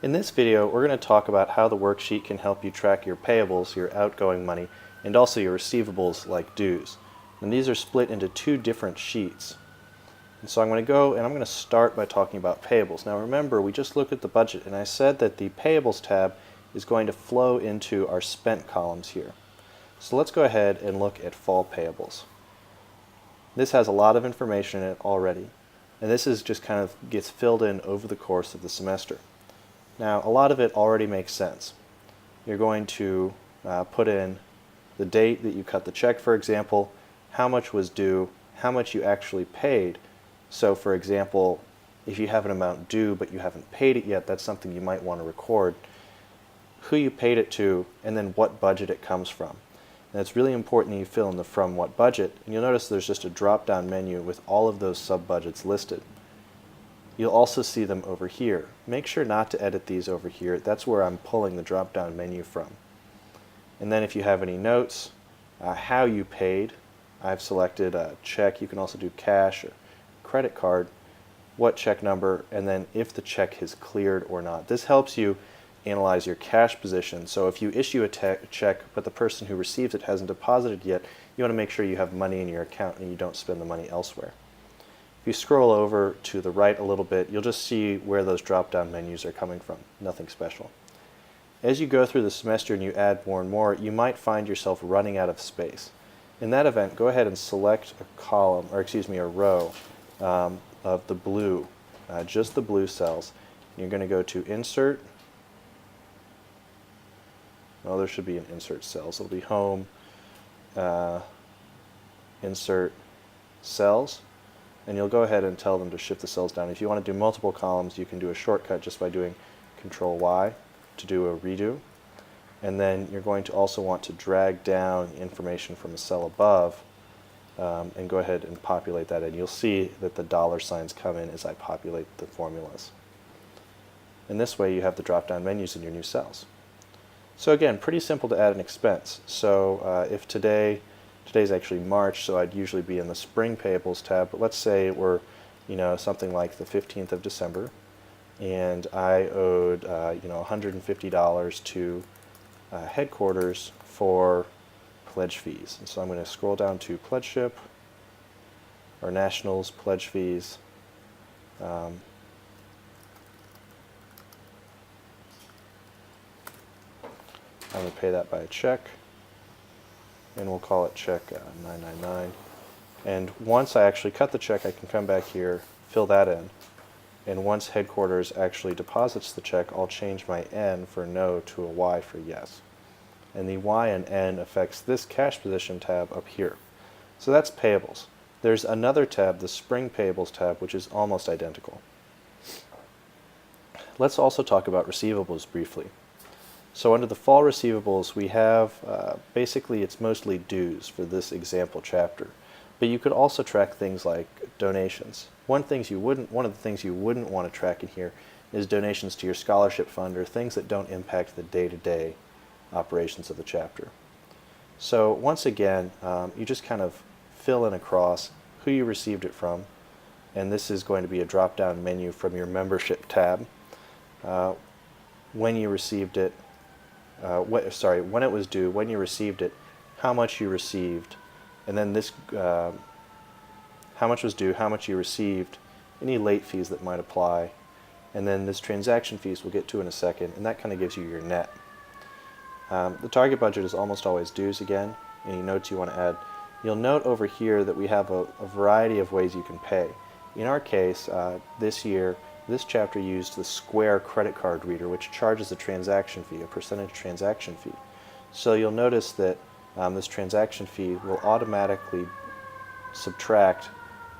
In this video, we're going to talk about how the worksheet can help you track your payables, your outgoing money, and also your receivables like dues. And these are split into two different sheets. And so I'm going to go and I'm going to start by talking about payables. Now remember, we just looked at the budget and I said that the payables tab is going to flow into our spent columns here. So let's go ahead and look at fall payables. This has a lot of information in it already, and this is just kind of gets filled in over the course of the semester. Now, a lot of it already makes sense. You're going to put in the date that you cut the check, for example, how much was due, how much you actually paid. So, for example, if you have an amount due but you haven't paid it yet, that's something you might want to record. Who you paid it to, and then what budget it comes from. And it's really important that you fill in the from what budget, and you'll notice there's just a drop-down menu with all of those sub-budgets listed. You'll also see them over here. Make sure not to edit these over here. That's where I'm pulling the drop-down menu from. And then if you have any notes, how you paid, I've selected a check. You can also do cash or credit card, what check number, and then if the check is cleared or not. This helps you analyze your cash position. So if you issue a check but the person who receives it hasn't deposited yet, you want to make sure you have money in your account and you don't spend the money elsewhere. If you scroll over to the right a little bit, you'll just see where those drop-down menus are coming from. Nothing special. As you go through the semester and you add more and more, you might find yourself running out of space. In that event, go ahead and select a column, or excuse me, a row of the blue, just the blue cells. You're going to go to Insert. Well, there should be an Insert Cells. It'll be Home, Insert Cells. And you'll go ahead and tell them to shift the cells down. If you want to do multiple columns, you can do a shortcut just by doing Control Y to do a redo. And then you're going to also want to drag down information from a cell above and go ahead and populate that in. You'll see that the dollar signs come in as I populate the formulas. And this way you have the drop-down menus in your new cells. So again, pretty simple to add an expense. So if today's actually March, so I'd usually be in the Spring Payables tab, but let's say it were, something like the 15th of December, and I owed, $150 to headquarters for pledge fees. And so I'm going to scroll down to pledgeship, or nationals pledge fees. I'm going to pay that by a check, and we'll call it check 999. And once I actually cut the check, I can come back here, fill that in. And once headquarters actually deposits the check, I'll change my N for no to a Y for yes. And the Y and N affects this cash position tab up here. So that's payables. There's another tab, the Spring Payables tab, which is almost identical. Let's also talk about receivables briefly. So under the fall receivables, we have basically it's mostly dues for this example chapter, but you could also track things like donations. One of the things you wouldn't want to track in here is donations to your scholarship fund or things that don't impact the day-to-day operations of the chapter. So once again, you just kind of fill in across who you received it from, and this is going to be a drop-down menu from your membership tab. When you received it. When it was due, when you received it, how much you received, and then this, how much was due, how much you received, any late fees that might apply, and then this transaction fees we'll get to in a second, and that kind of gives you your net. The target budget is almost always dues again. Any notes you want to add. You'll note over here that we have a variety of ways you can pay. In our case, this chapter used the Square credit card reader, which charges a transaction fee, a percentage transaction fee. So you'll notice that this transaction fee will automatically subtract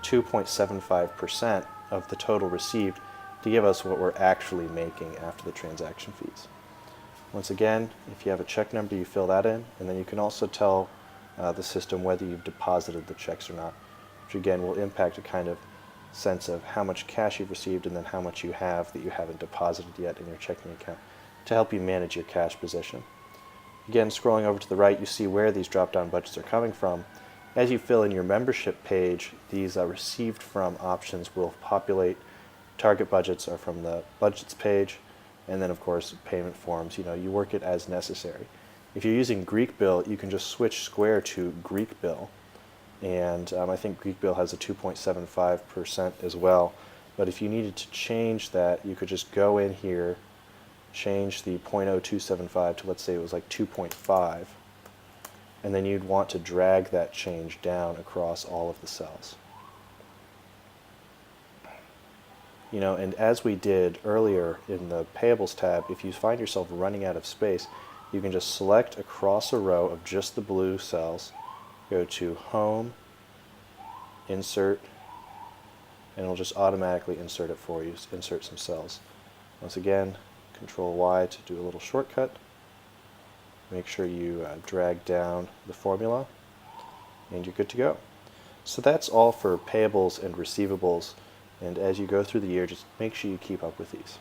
2.75% of the total received to give us what we're actually making after the transaction fees. Once again, if you have a check number, you fill that in, and then you can also tell the system whether you've deposited the checks or not, which again will impact a kind of sense of how much cash you've received and then how much you have that you haven't deposited yet in your checking account to help you manage your cash position. Again, scrolling over to the right, you see where these drop-down budgets are coming from. As you fill in your membership page, these received from options will populate. Target budgets are from the budgets page, and then of course payment forms, you work it as necessary. If you're using Greek bill, you can just switch Square to Greek bill, and I think Greek bill has a 2.75% as well. But if you needed to change that, you could just go in here, change the 0.0275 to, let's say it was like 2.5, and then you'd want to drag that change down across all of the cells. And as we did earlier in the Payables tab, if you find yourself running out of space, you can just select across a row of just the blue cells, go to Home, Insert, and it'll just automatically insert it for you, insert some cells. Once again, Control Y to do a little shortcut. Make sure you drag down the formula, and you're good to go. So that's all for payables and receivables, and as you go through the year, just make sure you keep up with these.